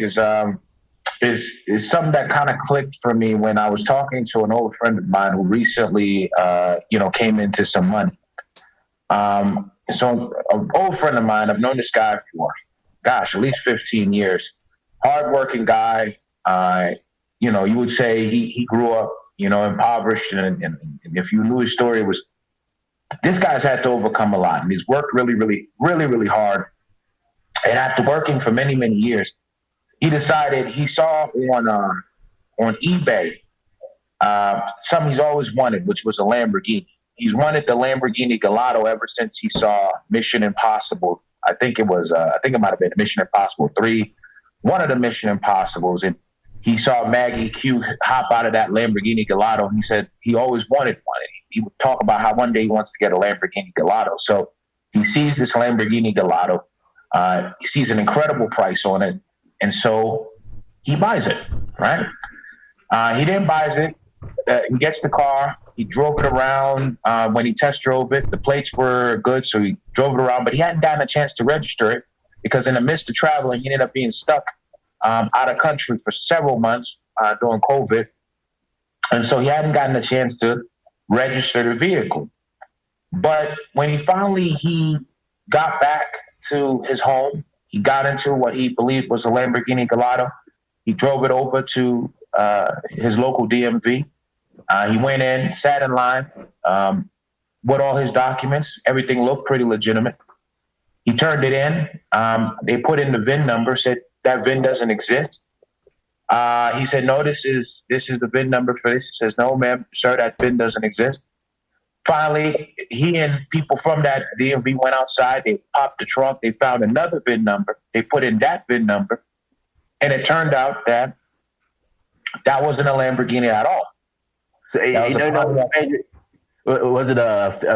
is something that kind of clicked for me when I was talking to an old friend of mine who recently, came into some money. So an old friend of mine, I've known this guy for, gosh, at least 15 years. Hardworking guy. You would say he grew up, impoverished, and if you knew his story, it was this guy's had to overcome a lot, and he's worked really, really, really, really hard. And after working for many, many years, he decided he saw on eBay something he's always wanted, which was a Lamborghini. He's wanted the Lamborghini Gallardo ever since he saw Mission Impossible. I think it might have been Mission Impossible 3, one of the Mission Impossibles. And he saw Maggie Q hop out of that Lamborghini Gallardo. And he said he always wanted one. He would talk about how one day he wants to get a Lamborghini Gallardo. So he sees this Lamborghini Gallardo. He sees an incredible price on it. And so he buys it, right? He then buys it. He gets the car. He drove it around. When he test drove it, the plates were good, so he drove it around. But he hadn't gotten a chance to register it because in the midst of traveling, he ended up being stuck out of country for several months during COVID. And so he hadn't gotten a chance to register the vehicle. But when he got back to his home, he got into what he believed was a Lamborghini Gallardo. He drove it over to his local DMV. He went in, sat in line with all his documents. Everything looked pretty legitimate. He turned it in. They put in the VIN number, said that VIN doesn't exist. He said, no, this is the VIN number for this. He says, no, ma'am, sir, that VIN doesn't exist. Finally, he and people from that DMV went outside. They popped the trunk. They found another VIN number. They put in that VIN number. And it turned out that wasn't a Lamborghini at all. So, was it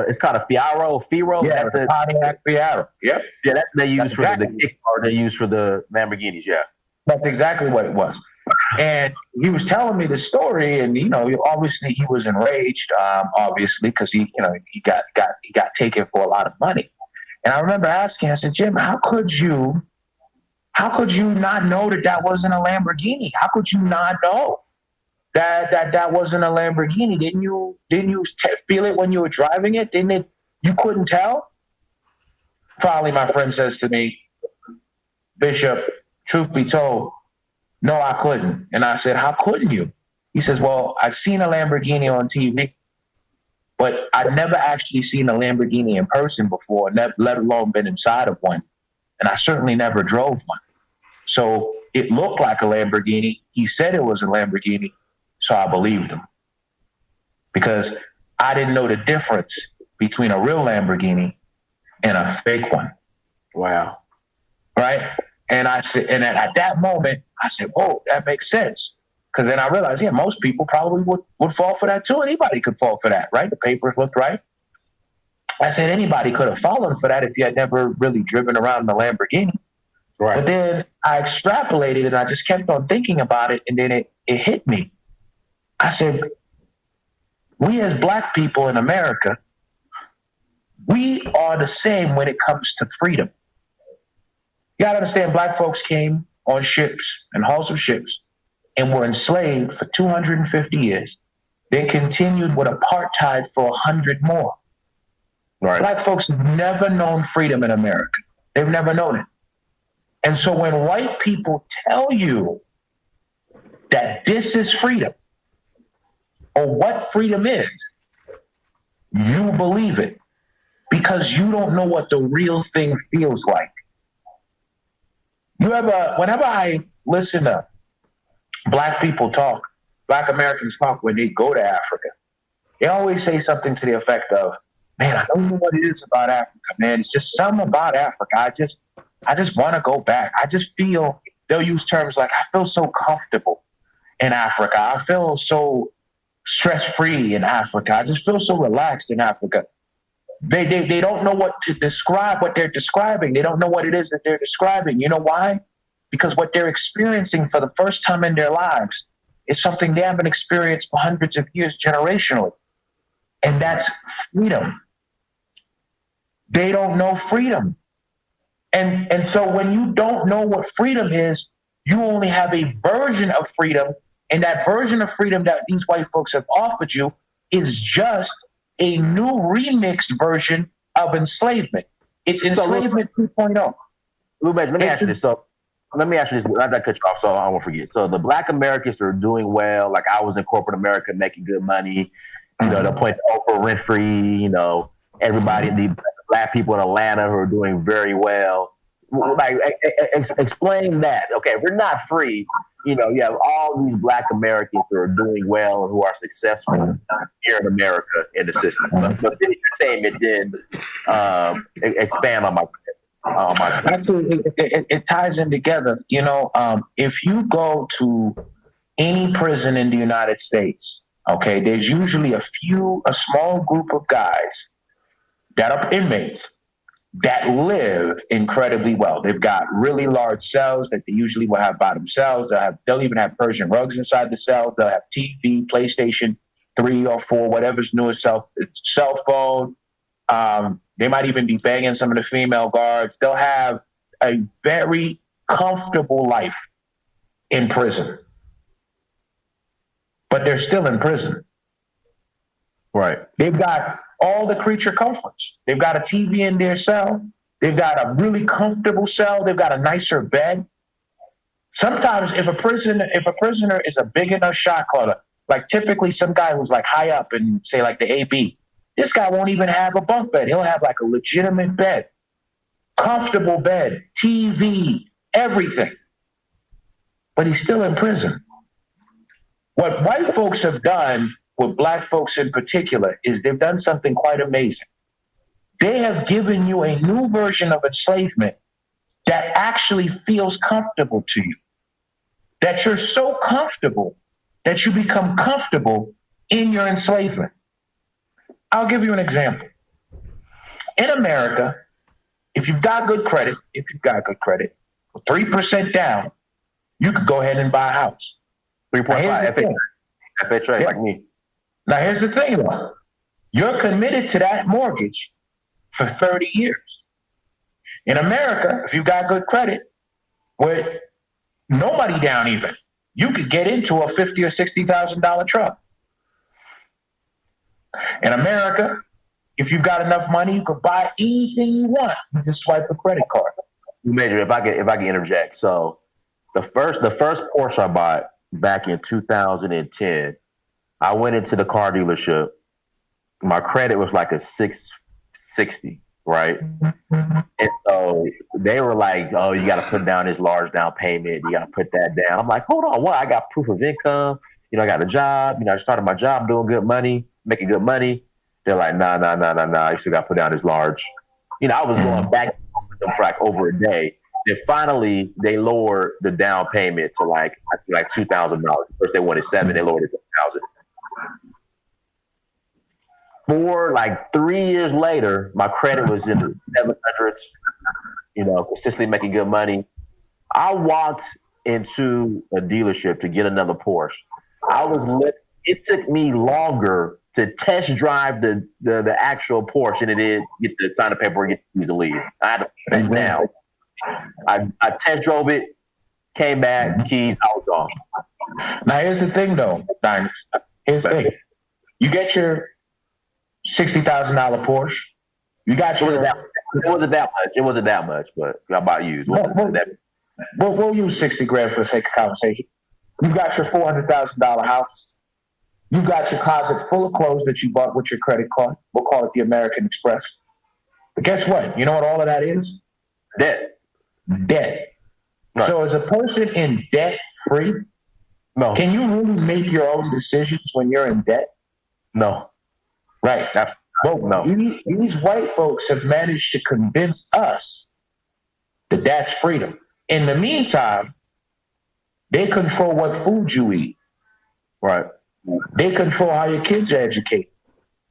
it's called a Fiero? Yeah, the Pontiac Fiero. Yep. Yeah, that's they use for the kick car. They use for the Lamborghinis. Yeah, that's exactly what it was. And he was telling me the story, and obviously he was enraged, obviously because he got taken for a lot of money. And I remember asking, I said, Jim, how could you not know that wasn't a Lamborghini? How could you not know that wasn't a Lamborghini? Didn't you feel it when you were driving it? You couldn't tell? Finally, my friend says to me, Bishop, truth be told, no, I couldn't. And I said, how couldn't you? He says, well, I've seen a Lamborghini on TV, but I've never actually seen a Lamborghini in person before, let alone been inside of one. And I certainly never drove one. So it looked like a Lamborghini. He said it was a Lamborghini, so I believed him. Because I didn't know the difference between a real Lamborghini and a fake one. Wow. Right? And I said, and at that moment, I said, whoa, that makes sense. Because then I realized, yeah, most people probably would fall for that too. Anybody could fall for that, right? The papers looked right. I said anybody could have fallen for that if you had never really driven around in a Lamborghini. Right. But then I extrapolated and I just kept on thinking about it, and then it hit me. I said, we as Black people in America, we are the same when it comes to freedom. You got to understand, Black folks came on ships and hulls of ships and were enslaved for 250 years, then continued with apartheid for 100 more. Right. Black folks have never known freedom in America. They've never known it. And so when white people tell you that this is freedom, or what freedom is, you believe it because you don't know what the real thing feels like. Whenever I listen to Black people talk, Black Americans talk when they go to Africa, they always say something to the effect of, man, I don't know what it is about Africa, man. It's just something about Africa. I just want to go back. I just feel, they'll use terms like, I feel so comfortable in Africa. I feel so stress-free in Africa. I just feel so relaxed in Africa. They don't know what to describe what they're describing. They don't know what it is that they're describing. You know why? Because what they're experiencing for the first time in their lives is something they haven't experienced for hundreds of years generationally. And that's freedom. They don't know freedom. And so when you don't know what freedom is, You only have a version of freedom, and that version of freedom that these white folks have offered you is just a new remixed version of enslavement. It's enslavement 2.0. Lumej, let me ask you this. So let me ask you this. Not that cut you off, so I won't forget. So the Black Americans are doing well. Like I was in corporate America making good money. You know, they'll point to Oprah Winfrey. You know, everybody, the Black people in Atlanta who are doing very well. Like, explain that. Okay, we're not free. You know, you have all these Black Americans who are doing well and who are successful here in America in the system. But then you're saying it did expand on my. Actually, it ties in together. You know, if you go to any prison in the United States, okay, there's usually a small group of guys that are inmates that live incredibly well. They've got really large cells that they usually will have by themselves. They'll even have Persian rugs inside the cell. They'll have TV, PlayStation 3 or 4, whatever's newest cell phone. They might even be banging some of the female guards. They'll have a very comfortable life in prison. But they're still in prison. Right. They've got all the creature comforts. They've got a TV in their cell. They've got a really comfortable cell. They've got a nicer bed. Sometimes if a prisoner is a big enough shot caller, like typically some guy who's like high up in, say, like the AB, this guy won't even have a bunk bed. He'll have like a legitimate bed, comfortable bed, TV, everything. But he's still in prison. What white folks have done with Black folks in particular is they've done something quite amazing. They have given you a new version of enslavement that actually feels comfortable to you. That you're so comfortable that you become comfortable in your enslavement. I'll give you an example. In America, if you've got good credit, 3% down, you could go ahead and buy a house. 3.5 FHA, yeah. Like me. Now, here's the thing, though. You're committed to that mortgage for 30 years. In America, if you've got good credit, with no money down even, you could get into a $50,000 or $60,000 truck. In America, if you've got enough money, you could buy anything you want. You just swipe a credit card. Major, if I can interject. So the first Porsche I bought back in 2010, I went into the car dealership. My credit was like a 660, right? And so they were like, "Oh, you got to put down this large down payment. You got to put that down." I'm like, "Hold on, what? I got proof of income. You know, I got a job. You know, I started my job doing good money, making good money." They're like, "Nah. You still got to put down this large." You know, I was going back for like over a day. Then finally, they lowered the down payment to like $2,000. First they wanted $7,000, they lowered it to $1,000. For like 3 years later, my credit was in the 700s. You know, consistently making good money. I walked into a dealership to get another Porsche. It took me longer to test drive the actual Porsche than it did get to sign the paperwork and get to leave. I had to put it down. I test drove it, came back, keys, I was gone. Now here's the thing, though, Diners. Here's the thing. You get your $60,000 Porsche. You got your. It wasn't that much, but I bought used. We'll use 60 grand for the sake of conversation. You got your $400,000 house. You got your closet full of clothes that you bought with your credit card. We'll call it the American Express. But guess what? You know what all of that is? Debt. Right. So is a person in debt free? No. Can you really make your own decisions when you're in debt? No. Right. Well, no. These white folks have managed to convince us that that's freedom. In the meantime, they control what food you eat. Right. They control how your kids are educated.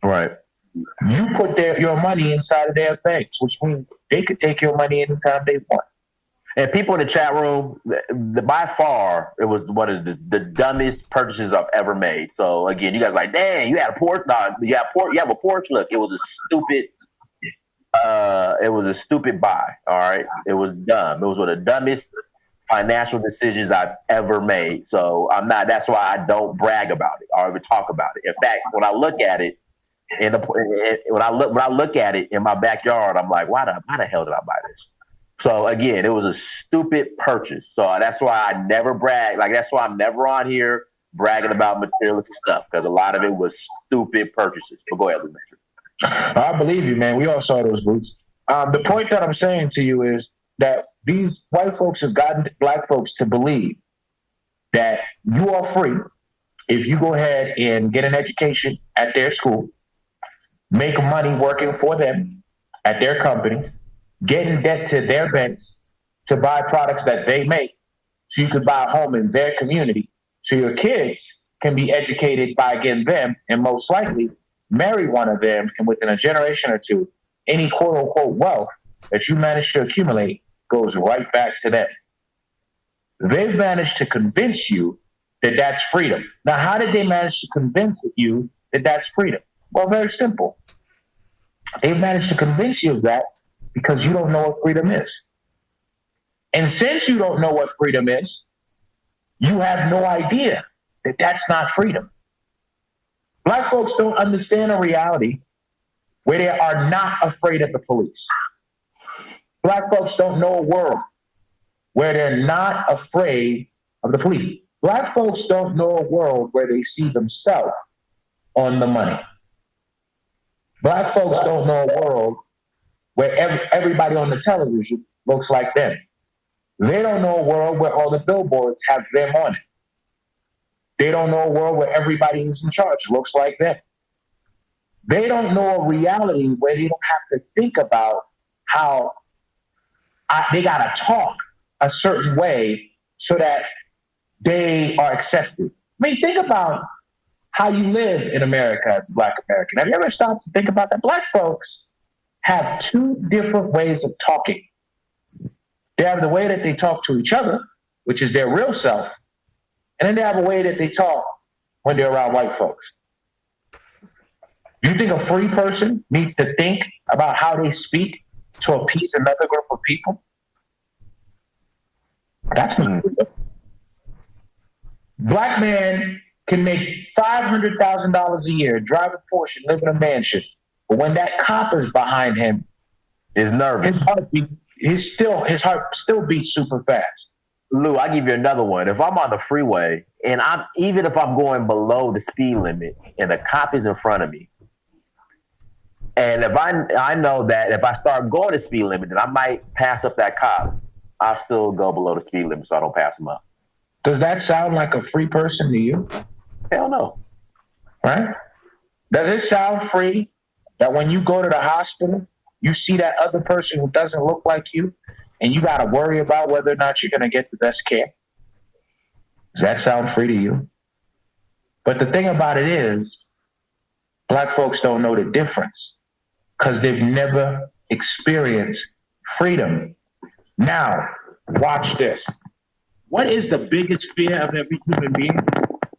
Right. You put your money inside of their banks, which means they could take your money anytime they want. And people in the chat room, by far, it was one of the dumbest purchases I've ever made. So again, you guys are like, dang, you had a Porsche? No, you have a Porsche? Look, it was a stupid buy. All right, it was dumb. It was one of the dumbest financial decisions I've ever made. So I'm not. That's why I don't brag about it or even talk about it. In fact, when I look at it, when I look at it in my backyard, I'm like, why the hell did I buy this? So again, it was a stupid purchase. So that's why I never brag. Like that's why I'm never on here bragging about materialistic stuff because a lot of it was stupid purchases. But go ahead, Major. I believe you, man. We all saw those boots. The point that I'm saying to you is that these white folks have gotten black folks to believe that you are free if you go ahead and get an education at their school, make money working for them at their companies, get in debt to their banks to buy products that they make so you could buy a home in their community so your kids can be educated by again them and most likely marry one of them, and within a generation or two, any quote unquote wealth that you manage to accumulate goes right back to them. They've managed to convince you that that's freedom. Now, how did they manage to convince you that that's freedom? Well, very simple. They've managed to convince you of that because you don't know what freedom is. And since you don't know what freedom is, you have no idea that that's not freedom. Black folks don't understand a reality where they are not afraid of the police. Black folks don't know a world where they're not afraid of the police. Black folks don't know a world where they see themselves on the money. Black folks don't know a world where everybody on the television looks like them. They don't know a world where all the billboards have them on it. They don't know a world where everybody who's in charge looks like them. They don't know a reality where they don't have to think about how they got to talk a certain way so that they are accepted. I mean, think about how you live in America as a Black American. Have you ever stopped to think about that? Black folks have two different ways of talking. They have the way that they talk to each other, which is their real self, and then they have a way that they talk when they're around white folks. You think a free person needs to think about how they speak to appease another group of people? That's not freedom. Black man can make $500,000 a year, drive a Porsche, live in a mansion, but when that cop is behind him, is nervous. His heart still beats super fast. Lou, I give you another one. If I'm on the freeway and even if I'm going below the speed limit and the cop is in front of me, and if I know that if I start going the speed limit, then I might pass up that cop, I'll still go below the speed limit so I don't pass him up. Does that sound like a free person to you? Hell no. Right? Does it sound free that when you go to the hospital, you see that other person who doesn't look like you, and you got to worry about whether or not you're going to get the best care? Does that sound free to you? But the thing about it is, Black folks don't know the difference because they've never experienced freedom. Now, watch this. What is the biggest fear of every human being?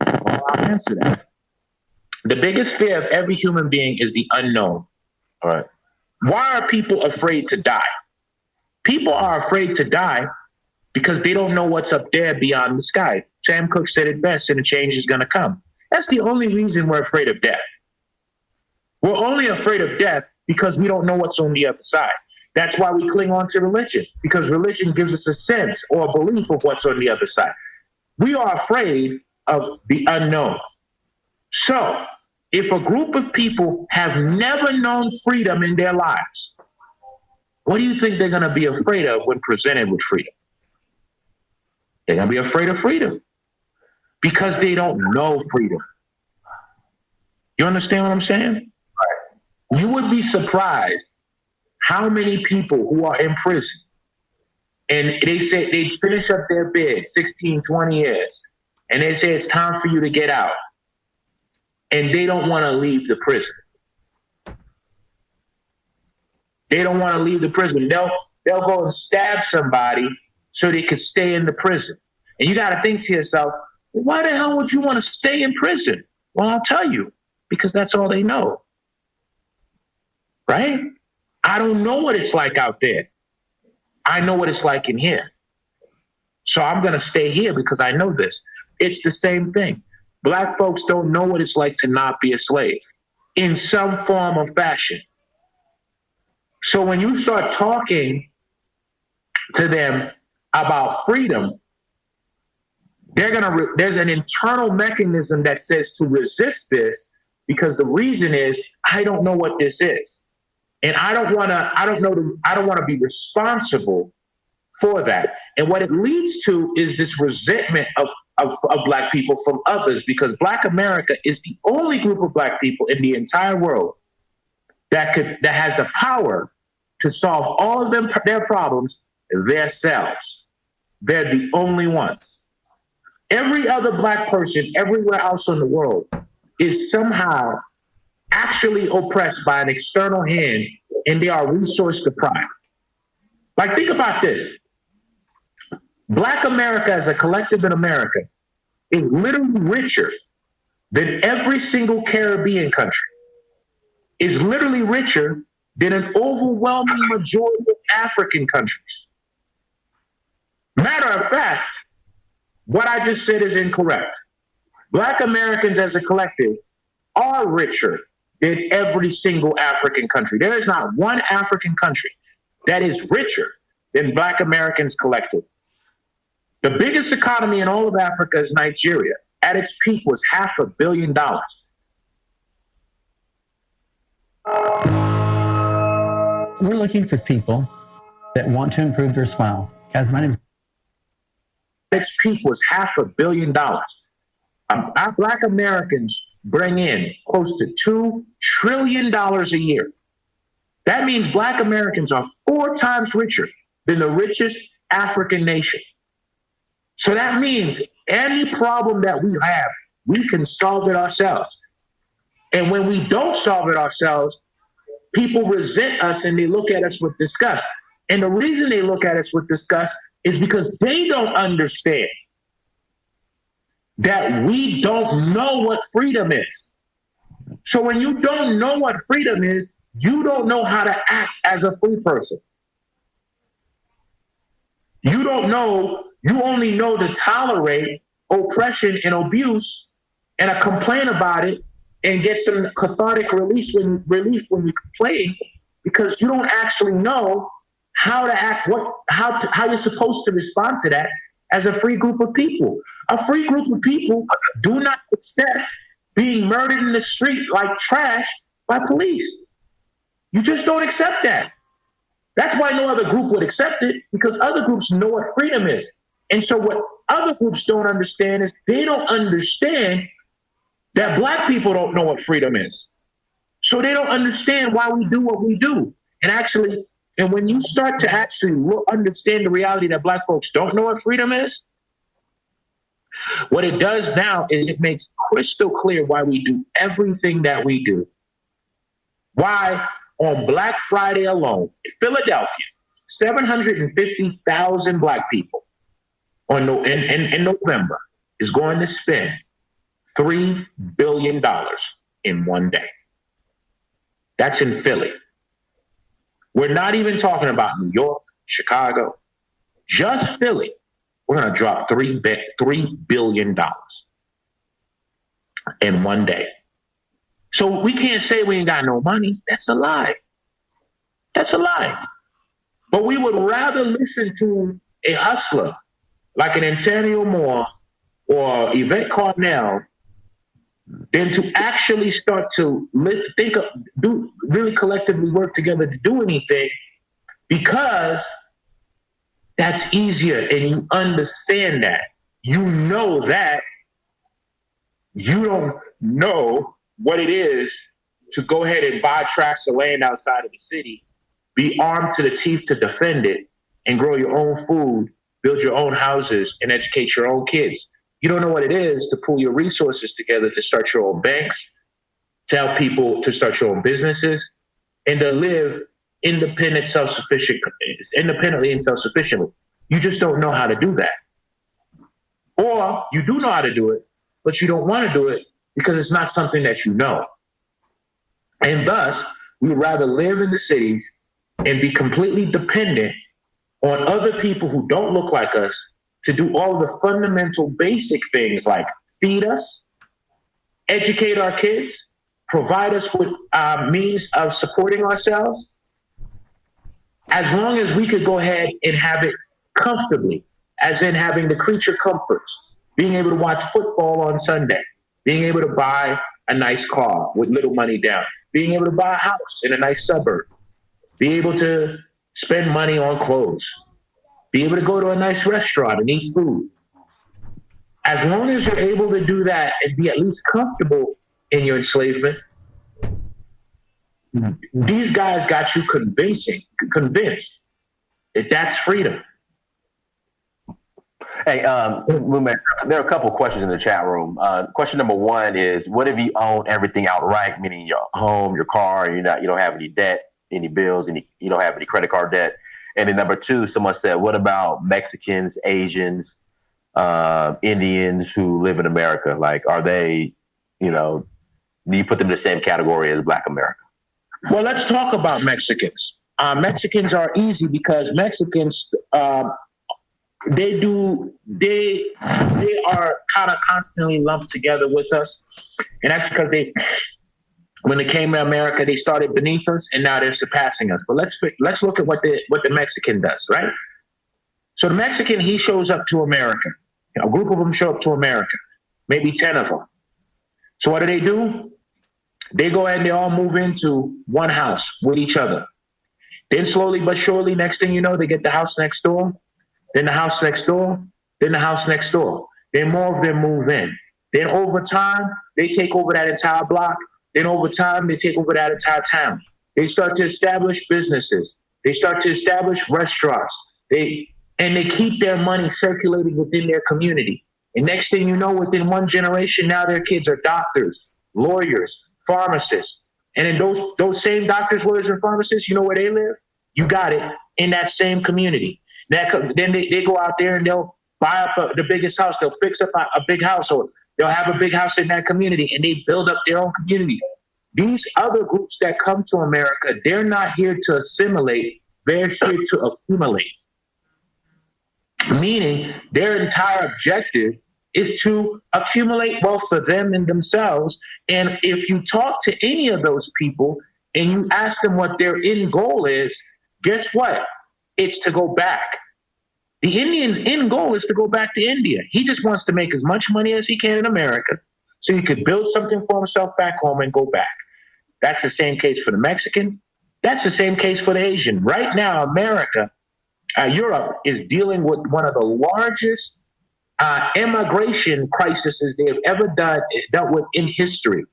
Well, I'll answer that. The biggest fear of every human being is the unknown. All right. Why are people afraid to die? People are afraid to die because they don't know what's up there beyond the sky. Sam Cooke said it best, and a change is going to come. That's the only reason we're afraid of death. We're only afraid of death because we don't know what's on the other side. That's why we cling on to religion, because religion gives us a sense or a belief of what's on the other side. We are afraid of the unknown. So, if a group of people have never known freedom in their lives, what do you think they're going to be afraid of when presented with freedom? They're going to be afraid of freedom because they don't know freedom. You understand what I'm saying? Right. You would be surprised how many people who are in prison and they say they finish up their bid 16, 20 years, and they say it's time for you to get out, and they don't want to leave the prison. They don't want to leave the prison. They'll go and stab somebody so they could stay in the prison. And you got to think to yourself, why the hell would you want to stay in prison? Well, I'll tell you, because that's all they know. Right? I don't know what it's like out there. I know what it's like in here. So I'm going to stay here because I know this. It's the same thing. Black folks don't know what it's like to not be a slave in some form or fashion. So when you start talking to them about freedom, there's an internal mechanism that says to resist this, because the reason is I don't know what this is. And I don't want to be responsible for that. And what it leads to is this resentment of Black people from others, because Black America is the only group of Black people in the entire world that has the power to solve all of their problems themselves. They're the only ones. Every other Black person everywhere else in the world is somehow actually oppressed by an external hand, and they are resource deprived. Like, think about this. Black America as a collective in America is literally richer than every single Caribbean country, is literally richer than an overwhelming majority of African countries. Matter of fact, what I just said is incorrect. Black Americans as a collective are richer than every single African country. There is not one African country that is richer than Black Americans collective. The biggest economy in all of Africa is Nigeria. At its peak was $500 million. We're looking for people that want to improve their smile. Guys, my name. Its peak was $500 million. Our Black Americans bring in close to $2 trillion a year. That means Black Americans are 4 times richer than the richest African nation. So that means any problem that we have, we can solve it ourselves. And when we don't solve it ourselves, people resent us and they look at us with disgust. And the reason they look at us with disgust is because they don't understand that we don't know what freedom is. So when you don't know what freedom is, you don't know how to act as a free person. You don't know, you only know to tolerate oppression and abuse and complain about it and get some cathartic relief when you complain, because you don't actually know how to act, how you're supposed to respond to that as a free group of people. A free group of people do not accept being murdered in the street like trash by police. You just don't accept that. That's why no other group would accept it, because other groups know what freedom is. And so what other groups don't understand is they don't understand that Black people don't know what freedom is. So they don't understand why we do what we do. And when you start to actually understand the reality that Black folks don't know what freedom is, what it does now is it makes crystal clear why we do everything that we do. Why on Black Friday alone, in Philadelphia, 750,000 Black people in November is going to spend $3 billion in one day. That's in Philly. We're not even talking about New York, Chicago, just Philly. We're going to drop $3 billion in one day. So we can't say we ain't got no money. That's a lie. That's a lie. But we would rather listen to a hustler like an Antonio Moore or Yvette Carnell than to actually start to really collectively work together to do anything, because that's easier and you understand that. You know that. You don't know what it is to go ahead and buy tracts of land outside of the city, be armed to the teeth to defend it, and grow your own food, build your own houses, and educate your own kids. You don't know what it is to pull your resources together to start your own banks, to help people to start your own businesses, and to live independently and self-sufficiently. You just don't know how to do that. Or you do know how to do it, but you don't want to do it because it's not something that you know. And thus, we'd rather live in the cities and be completely dependent on other people who don't look like us to do all of the fundamental basic things like feed us, educate our kids, provide us with means of supporting ourselves, as long as we could go ahead and have it comfortably, as in having the creature comforts, being able to watch football on Sunday, being able to buy a nice car with little money down, being able to buy a house in a nice suburb, be able to spend money on clothes, be able to go to a nice restaurant and eat food. As long as you're able to do that and be at least comfortable in your enslavement, these guys got you convinced that that's freedom. Hey, there are a couple of questions in the chat room. Question number one is, what if you own everything outright, meaning your home, your car, and you don't have any debt, any bills, you don't have any credit card debt? And then number two, someone said, what about Mexicans, Asians, Indians who live in America? Like, are they, do you put them in the same category as Black America? Well, let's talk about Mexicans. Mexicans are easy because Mexicans, they are kind of constantly lumped together with us. And that's because when they came to America, they started beneath us and now they're surpassing us. But let's look at what the Mexican does, right? So the Mexican, he shows up to America. A group of them show up to America, maybe 10 of them. So what do? They go ahead and they all move into one house with each other. Then slowly but surely, next thing you know, they get the house next door, then the house next door, then the house next door. Then more of them move in. Then over time, they take over that entire block. Then over time, they take over that entire town. They start to establish businesses. They start to establish restaurants. They keep their money circulating within their community. And next thing you know, within one generation, now their kids are doctors, lawyers, pharmacists. And then those same doctors, lawyers, and pharmacists, you know where they live? You got it, in that same community. Then they go out there and they'll buy up the biggest house. They'll fix up a big house, or they'll have a big house in that community, and they build up their own community. These other groups that come to America, they're not here to assimilate. They're here to accumulate. Meaning their entire objective is to accumulate wealth for them and themselves. And if you talk to any of those people and you ask them what their end goal is, guess what? It's to go back. The Indian's end goal is to go back to India. He just wants to make as much money as he can in America so he could build something for himself back home and go back. That's the same case for the Mexican. That's the same case for the Asian. Right now, Europe is dealing with one of the largest immigration crises they have ever dealt with in history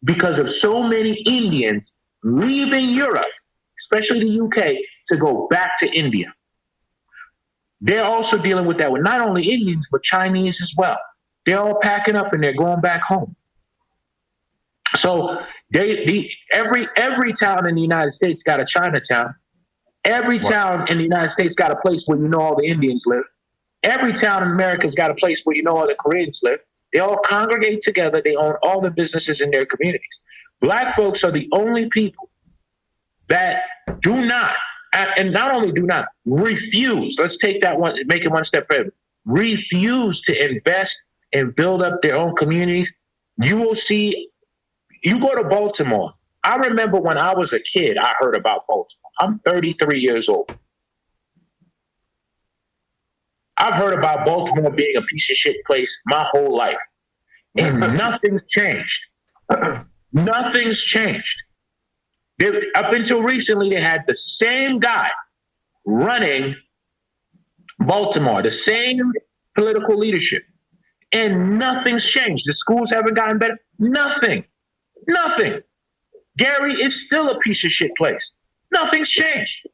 because of so many Indians leaving Europe, especially the UK, to go back to India. They're also dealing with that with not only Indians, but Chinese as well. They're all packing up and they're going back home. So every town in the United States got a Chinatown. Every town in the United States got a place where you know all the Indians live. Every town in America's got a place where you know all the Koreans live. They all congregate together. They own all the businesses in their communities. Black folks are the only people that do not, and not only do not, refuse. Let's take that one, make it one step further. Refuse to invest and build up their own communities. You will see, you go to Baltimore. I remember when I was a kid, I heard about Baltimore. I'm 33 years old. I've heard about Baltimore being a piece of shit place my whole life. And nothing's changed. Nothing's changed. Up until recently, they had the same guy running Baltimore, the same political leadership. And nothing's changed. The schools haven't gotten better. Nothing. Gary is still a piece of shit place. Nothing's changed.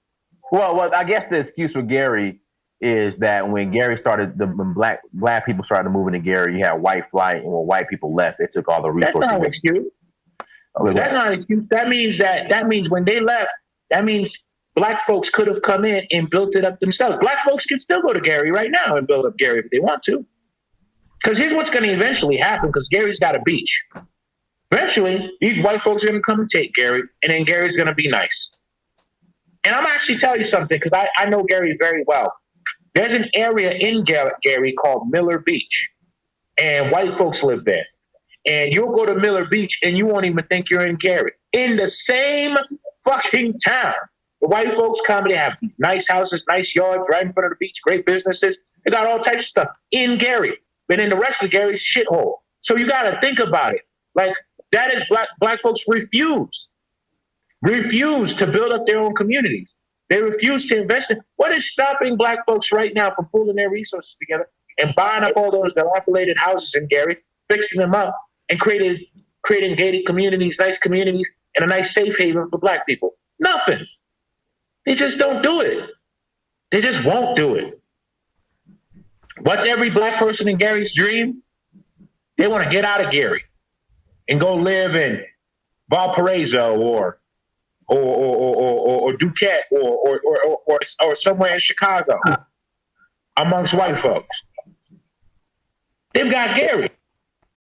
Well, I guess the excuse for Gary is that when Gary started, when black people started moving to Gary, you had white flight, and when white people left, they took all the resources. That's not an excuse. That's not an excuse. That means when they left, that means black folks could have come in and built it up themselves. Black folks can still go to Gary right now and build up Gary if they want to. Because here's what's going to eventually happen, because Gary's got a beach. Eventually, these white folks are going to come and take Gary, and then Gary's going to be nice. And I'm actually telling you something, because I know Gary very well. There's an area in Gary called Miller Beach, and white folks live there. And you'll go to Miller Beach and you won't even think you're in Gary. In the same fucking town. The white folks come, they have these nice houses, nice yards right in front of the beach, great businesses. They got all types of stuff in Gary. But in the rest of Gary's shithole. So you got to think about it. Like, that is black folks refuse to build up their own communities. They refuse to invest in. What is stopping black folks right now from pooling their resources together and buying up all those dilapidated houses in Gary, fixing them up, and creating gated communities, nice communities, and a nice safe haven for black people? Nothing. They just don't do it. They just won't do it. What's every black person in Gary's dream? They want to get out of Gary and go live in Valparaiso or Duquette or somewhere in Chicago amongst white folks. They've got Gary.